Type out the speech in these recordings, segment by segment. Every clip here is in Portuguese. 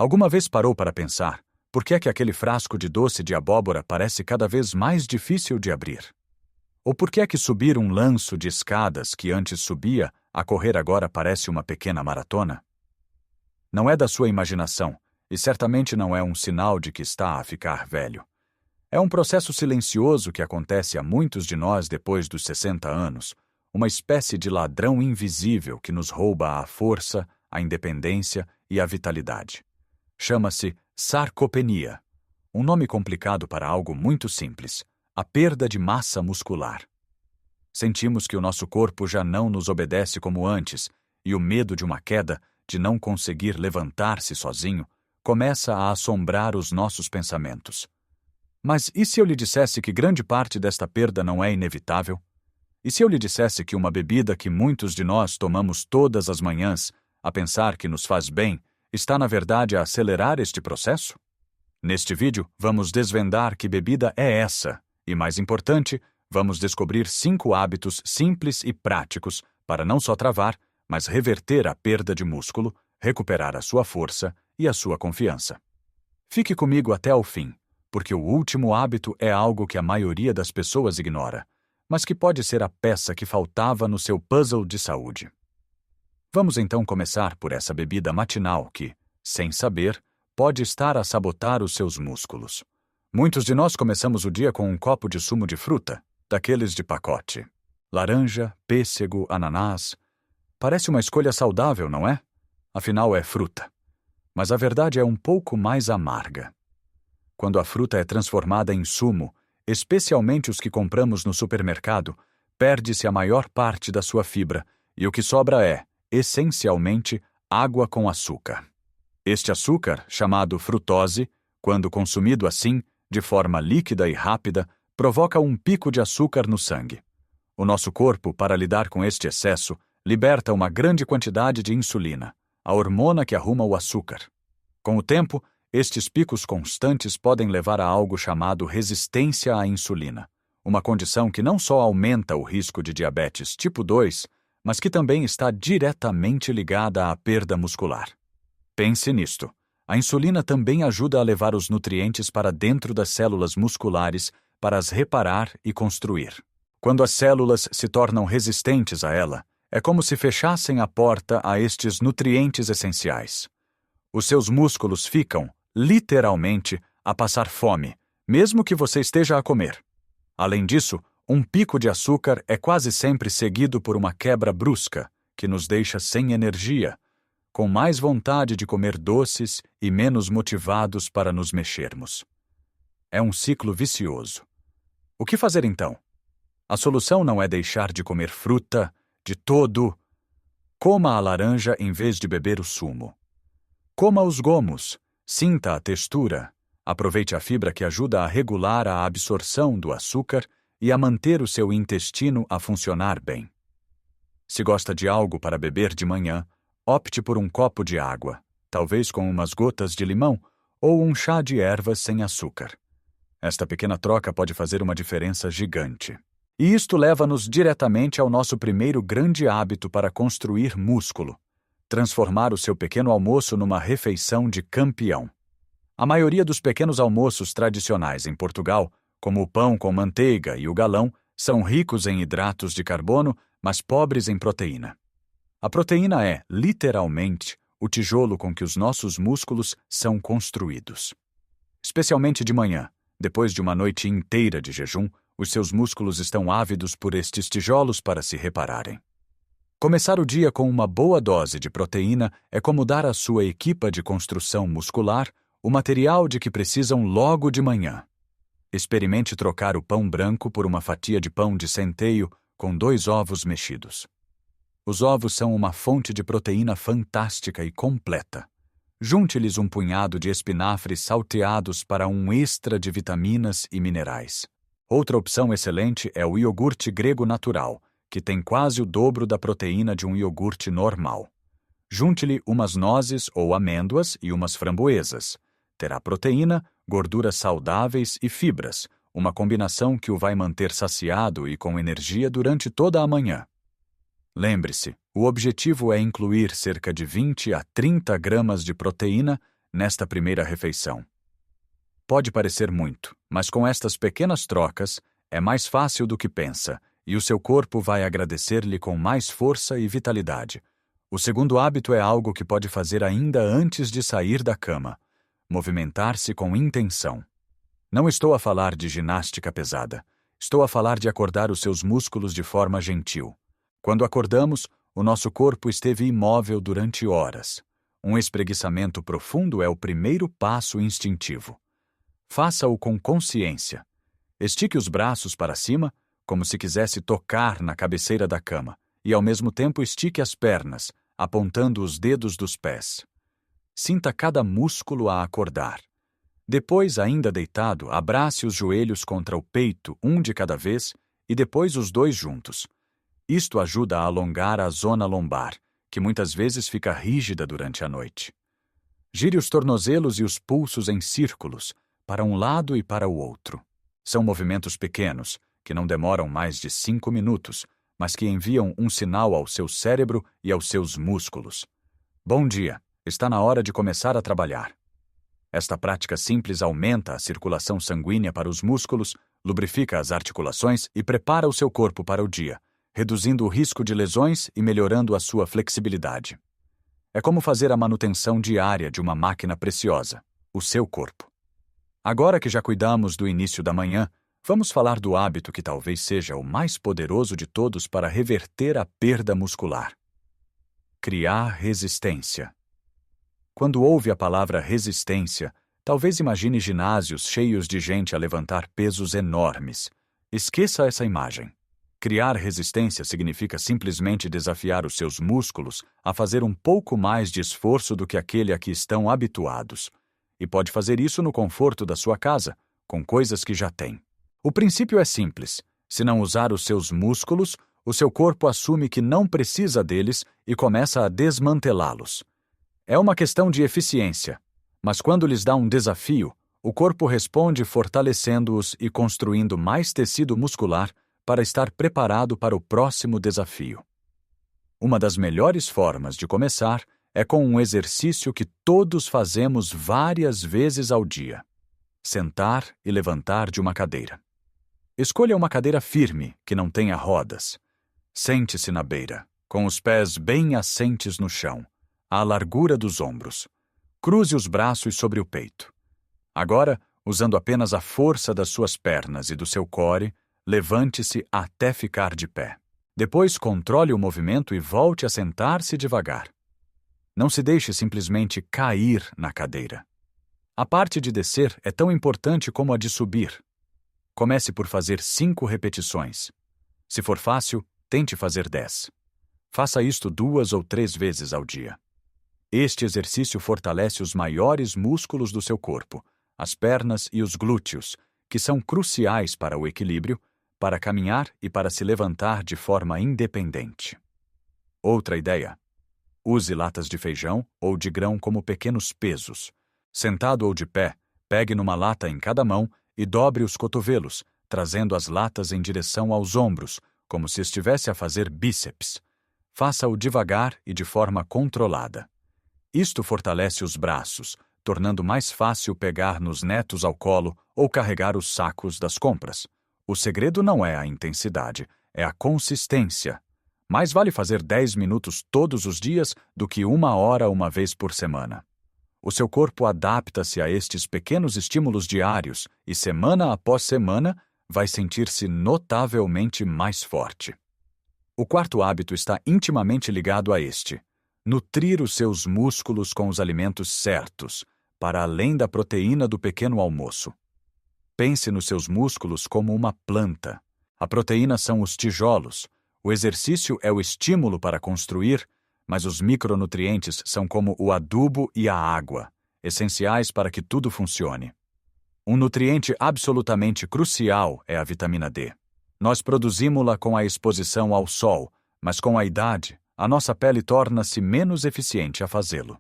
Alguma vez parou para pensar por que é que aquele frasco de doce de abóbora parece cada vez mais difícil de abrir? Ou por que é que subir um lanço de escadas que antes subia, a correr agora parece uma pequena maratona? Não é da sua imaginação, e certamente não é um sinal de que está a ficar velho. É um processo silencioso que acontece a muitos de nós depois dos 60 anos, uma espécie de ladrão invisível que nos rouba a força, a independência e a vitalidade. Chama-se sarcopenia, um nome complicado para algo muito simples, a perda de massa muscular. Sentimos que o nosso corpo já não nos obedece como antes, e o medo de uma queda, de não conseguir levantar-se sozinho, começa a assombrar os nossos pensamentos. Mas e se eu lhe dissesse que grande parte desta perda não é inevitável? E se eu lhe dissesse que uma bebida que muitos de nós tomamos todas as manhãs, a pensar que nos faz bem, está na verdade a acelerar este processo? Neste vídeo, vamos desvendar que bebida é essa, e mais importante, vamos descobrir 5 hábitos simples e práticos para não só travar, mas reverter a perda de músculo, recuperar a sua força e a sua confiança. Fique comigo até ao fim, porque o último hábito é algo que a maioria das pessoas ignora, mas que pode ser a peça que faltava no seu puzzle de saúde. Vamos então começar por essa bebida matinal que, sem saber, pode estar a sabotar os seus músculos. Muitos de nós começamos o dia com um copo de sumo de fruta, daqueles de pacote. Laranja, pêssego, ananás. Parece uma escolha saudável, não é? Afinal, é fruta. Mas a verdade é um pouco mais amarga. Quando a fruta é transformada em sumo, especialmente os que compramos no supermercado, perde-se a maior parte da sua fibra e o que sobra é, essencialmente, água com açúcar. Este açúcar, chamado frutose, quando consumido assim, de forma líquida e rápida, provoca um pico de açúcar no sangue. O nosso corpo, para lidar com este excesso, liberta uma grande quantidade de insulina, a hormona que arruma o açúcar. Com o tempo, estes picos constantes podem levar a algo chamado resistência à insulina, uma condição que não só aumenta o risco de diabetes tipo 2, mas que também está diretamente ligada à perda muscular. Pense nisto. A insulina também ajuda a levar os nutrientes para dentro das células musculares para as reparar e construir. Quando as células se tornam resistentes a ela, é como se fechassem a porta a estes nutrientes essenciais. Os seus músculos ficam, literalmente, a passar fome, mesmo que você esteja a comer. Além disso, um pico de açúcar é quase sempre seguido por uma quebra brusca, que nos deixa sem energia, com mais vontade de comer doces e menos motivados para nos mexermos. É um ciclo vicioso. O que fazer então? A solução não é deixar de comer fruta, de todo. Coma a laranja em vez de beber o sumo. Coma os gomos, sinta a textura, aproveite a fibra que ajuda a regular a absorção do açúcar e a manter o seu intestino a funcionar bem. Se gosta de algo para beber de manhã, opte por um copo de água, talvez com umas gotas de limão ou um chá de ervas sem açúcar. Esta pequena troca pode fazer uma diferença gigante. E isto leva-nos diretamente ao nosso primeiro grande hábito para construir músculo: transformar o seu pequeno almoço numa refeição de campeão. A maioria dos pequenos almoços tradicionais em Portugal, como o pão com manteiga e o galão, são ricos em hidratos de carbono, mas pobres em proteína. A proteína é, literalmente, o tijolo com que os nossos músculos são construídos. Especialmente de manhã, depois de uma noite inteira de jejum, os seus músculos estão ávidos por estes tijolos para se repararem. Começar o dia com uma boa dose de proteína é como dar à sua equipa de construção muscular o material de que precisam logo de manhã. Experimente trocar o pão branco por uma fatia de pão de centeio com 2 ovos mexidos. Os ovos são uma fonte de proteína fantástica e completa. Junte-lhes um punhado de espinafres salteados para um extra de vitaminas e minerais. Outra opção excelente é o iogurte grego natural, que tem quase o dobro da proteína de um iogurte normal. Junte-lhe umas nozes ou amêndoas e umas framboesas. Terá proteína, gorduras saudáveis e fibras, uma combinação que o vai manter saciado e com energia durante toda a manhã. Lembre-se, o objetivo é incluir cerca de 20 a 30 gramas de proteína nesta primeira refeição. Pode parecer muito, mas com estas pequenas trocas, é mais fácil do que pensa, e o seu corpo vai agradecer-lhe com mais força e vitalidade. O segundo hábito é algo que pode fazer ainda antes de sair da cama: movimentar-se com intenção. Não estou a falar de ginástica pesada. Estou a falar de acordar os seus músculos de forma gentil. Quando acordamos, o nosso corpo esteve imóvel durante horas. Um espreguiçamento profundo é o primeiro passo instintivo. Faça-o com consciência. Estique os braços para cima, como se quisesse tocar na cabeceira da cama, e ao mesmo tempo estique as pernas, apontando os dedos dos pés. Sinta cada músculo a acordar. Depois, ainda deitado, abrace os joelhos contra o peito, um de cada vez, e depois os dois juntos. Isto ajuda a alongar a zona lombar, que muitas vezes fica rígida durante a noite. Gire os tornozelos e os pulsos em círculos, para um lado e para o outro. São movimentos pequenos, que não demoram mais de 5 minutos, mas que enviam um sinal ao seu cérebro e aos seus músculos. Bom dia, está na hora de começar a trabalhar. Esta prática simples aumenta a circulação sanguínea para os músculos, lubrifica as articulações e prepara o seu corpo para o dia, reduzindo o risco de lesões e melhorando a sua flexibilidade. É como fazer a manutenção diária de uma máquina preciosa, o seu corpo. Agora que já cuidamos do início da manhã, vamos falar do hábito que talvez seja o mais poderoso de todos para reverter a perda muscular. Criar resistência. Quando ouve a palavra resistência, talvez imagine ginásios cheios de gente a levantar pesos enormes. Esqueça essa imagem. Criar resistência significa simplesmente desafiar os seus músculos a fazer um pouco mais de esforço do que aquele a que estão habituados. E pode fazer isso no conforto da sua casa, com coisas que já tem. O princípio é simples. Se não usar os seus músculos, o seu corpo assume que não precisa deles e começa a desmantelá-los. É uma questão de eficiência, mas quando lhes dá um desafio, o corpo responde fortalecendo-os e construindo mais tecido muscular para estar preparado para o próximo desafio. Uma das melhores formas de começar é com um exercício que todos fazemos várias vezes ao dia: sentar e levantar de uma cadeira. Escolha uma cadeira firme, que não tenha rodas. Sente-se na beira, com os pés bem assentes no chão, à largura dos ombros. Cruze os braços sobre o peito. Agora, usando apenas a força das suas pernas e do seu core, levante-se até ficar de pé. Depois, controle o movimento e volte a sentar-se devagar. Não se deixe simplesmente cair na cadeira. A parte de descer é tão importante como a de subir. Comece por fazer 5 repetições. Se for fácil, tente fazer 10. Faça isto 2 ou 3 vezes ao dia. Este exercício fortalece os maiores músculos do seu corpo, as pernas e os glúteos, que são cruciais para o equilíbrio, para caminhar e para se levantar de forma independente. Outra ideia: use latas de feijão ou de grão como pequenos pesos. Sentado ou de pé, pegue numa lata em cada mão e dobre os cotovelos, trazendo as latas em direção aos ombros, como se estivesse a fazer bíceps. Faça-o devagar e de forma controlada. Isto fortalece os braços, tornando mais fácil pegar nos netos ao colo ou carregar os sacos das compras. O segredo não é a intensidade, é a consistência. Mais vale fazer 10 minutos todos os dias do que 1 hora uma vez por semana. O seu corpo adapta-se a estes pequenos estímulos diários e, semana após semana, vai sentir-se notavelmente mais forte. O quarto hábito está intimamente ligado a este: nutrir os seus músculos com os alimentos certos, para além da proteína do pequeno almoço. Pense nos seus músculos como uma planta. A proteína são os tijolos, o exercício é o estímulo para construir, mas os micronutrientes são como o adubo e a água, essenciais para que tudo funcione. Um nutriente absolutamente crucial é a vitamina D. Nós produzimos-la com a exposição ao sol, mas com a idade, a nossa pele torna-se menos eficiente a fazê-lo.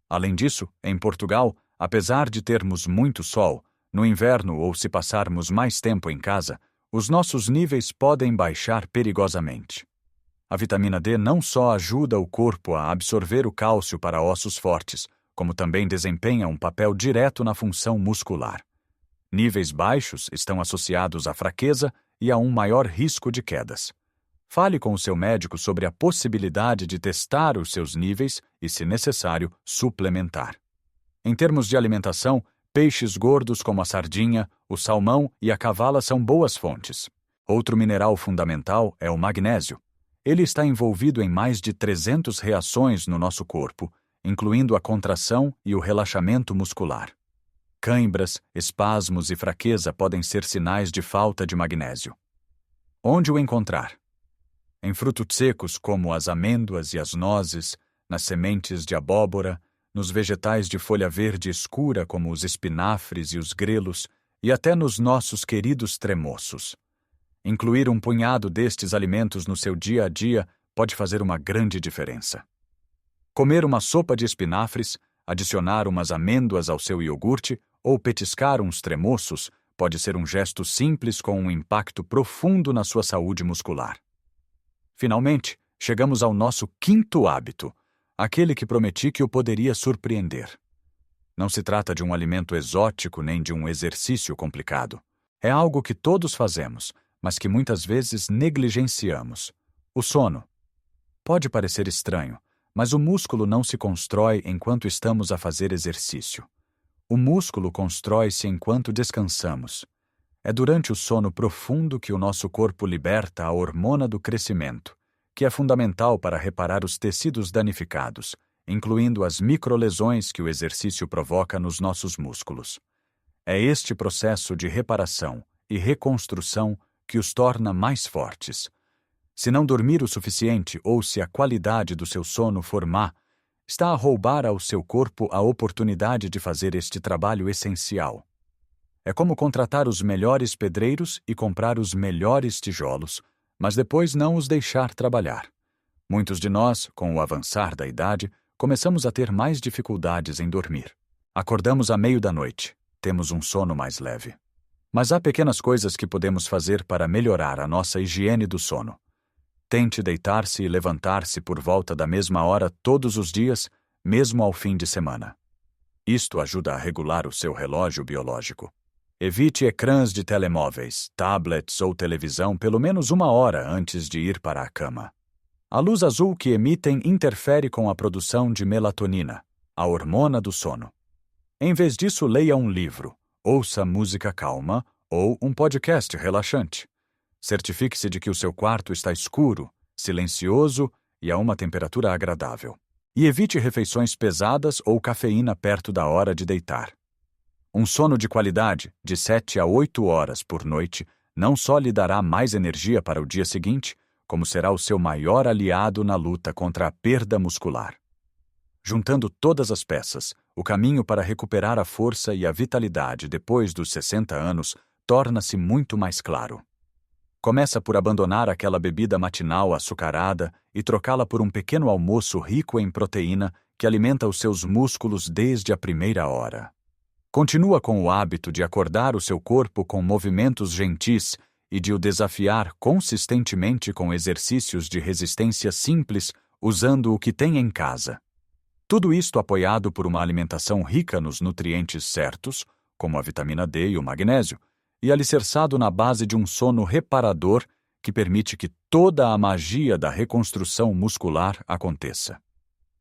Além disso, em Portugal, apesar de termos muito sol, no inverno ou se passarmos mais tempo em casa, os nossos níveis podem baixar perigosamente. A vitamina D não só ajuda o corpo a absorver o cálcio para ossos fortes, como também desempenha um papel direto na função muscular. Níveis baixos estão associados à fraqueza e a um maior risco de quedas. Fale com o seu médico sobre a possibilidade de testar os seus níveis e, se necessário, suplementar. Em termos de alimentação, peixes gordos como a sardinha, o salmão e a cavala são boas fontes. Outro mineral fundamental é o magnésio. Ele está envolvido em mais de 300 reações no nosso corpo, incluindo a contração e o relaxamento muscular. Cãibras, espasmos e fraqueza podem ser sinais de falta de magnésio. Onde o encontrar? Em frutos secos como as amêndoas e as nozes, nas sementes de abóbora, nos vegetais de folha verde escura como os espinafres e os grelos, e até nos nossos queridos tremoços. Incluir um punhado destes alimentos no seu dia a dia pode fazer uma grande diferença. Comer uma sopa de espinafres, adicionar umas amêndoas ao seu iogurte ou petiscar uns tremoços pode ser um gesto simples com um impacto profundo na sua saúde muscular. Finalmente, chegamos ao nosso quinto hábito, aquele que prometi que o poderia surpreender. Não se trata de um alimento exótico nem de um exercício complicado. É algo que todos fazemos, mas que muitas vezes negligenciamos. O sono. Pode parecer estranho, mas o músculo não se constrói enquanto estamos a fazer exercício. O músculo constrói-se enquanto descansamos. É durante o sono profundo que o nosso corpo liberta a hormona do crescimento, que é fundamental para reparar os tecidos danificados, incluindo as microlesões que o exercício provoca nos nossos músculos. É este processo de reparação e reconstrução que os torna mais fortes. Se não dormir o suficiente ou se a qualidade do seu sono for má, está a roubar ao seu corpo a oportunidade de fazer este trabalho essencial. É como contratar os melhores pedreiros e comprar os melhores tijolos, mas depois não os deixar trabalhar. Muitos de nós, com o avançar da idade, começamos a ter mais dificuldades em dormir. Acordamos à meio da noite, temos um sono mais leve. Mas há pequenas coisas que podemos fazer para melhorar a nossa higiene do sono. Tente deitar-se e levantar-se por volta da mesma hora todos os dias, mesmo ao fim de semana. Isto ajuda a regular o seu relógio biológico. Evite ecrãs de telemóveis, tablets ou televisão pelo menos 1 hora antes de ir para a cama. A luz azul que emitem interfere com a produção de melatonina, a hormona do sono. Em vez disso, leia um livro, ouça música calma ou um podcast relaxante. Certifique-se de que o seu quarto está escuro, silencioso e a uma temperatura agradável. E evite refeições pesadas ou cafeína perto da hora de deitar. Um sono de qualidade, de 7 a 8 horas por noite, não só lhe dará mais energia para o dia seguinte, como será o seu maior aliado na luta contra a perda muscular. Juntando todas as peças, o caminho para recuperar a força e a vitalidade depois dos 60 anos torna-se muito mais claro. Começa por abandonar aquela bebida matinal açucarada e trocá-la por um pequeno almoço rico em proteína que alimenta os seus músculos desde a primeira hora. Continua com o hábito de acordar o seu corpo com movimentos gentis e de o desafiar consistentemente com exercícios de resistência simples usando o que tem em casa. Tudo isto apoiado por uma alimentação rica nos nutrientes certos, como a vitamina D e o magnésio, e alicerçado na base de um sono reparador que permite que toda a magia da reconstrução muscular aconteça.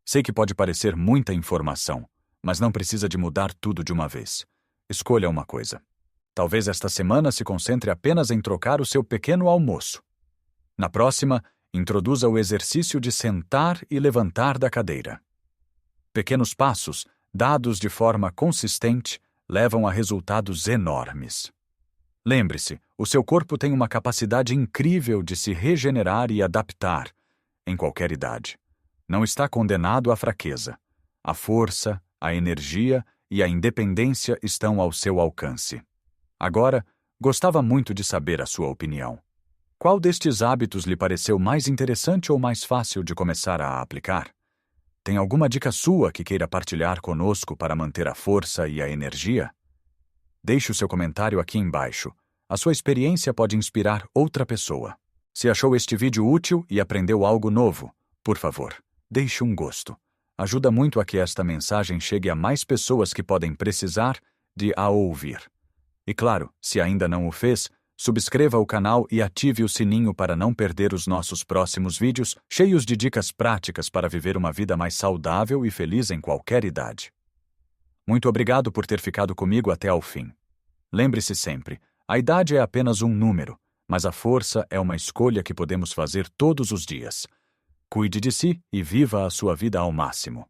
Sei que pode parecer muita informação, mas não precisa de mudar tudo de uma vez. Escolha uma coisa. Talvez esta semana se concentre apenas em trocar o seu pequeno almoço. Na próxima, introduza o exercício de sentar e levantar da cadeira. Pequenos passos, dados de forma consistente, levam a resultados enormes. Lembre-se, o seu corpo tem uma capacidade incrível de se regenerar e adaptar, em qualquer idade. Não está condenado à fraqueza. A força, a energia e a independência estão ao seu alcance. Agora, gostava muito de saber a sua opinião. Qual destes hábitos lhe pareceu mais interessante ou mais fácil de começar a aplicar? Tem alguma dica sua que queira partilhar conosco para manter a força e a energia? Deixe o seu comentário aqui embaixo. A sua experiência pode inspirar outra pessoa. Se achou este vídeo útil e aprendeu algo novo, por favor, deixe um gosto. ajuda muito a que esta mensagem chegue a mais pessoas que podem precisar de a ouvir. E claro, se ainda não o fez, subscreva o canal e ative o sininho para não perder os nossos próximos vídeos cheios de dicas práticas para viver uma vida mais saudável e feliz em qualquer idade. Muito obrigado por ter ficado comigo até ao fim. Lembre-se sempre, a idade é apenas um número, mas a força é uma escolha que podemos fazer todos os dias. Cuide de si e viva a sua vida ao máximo.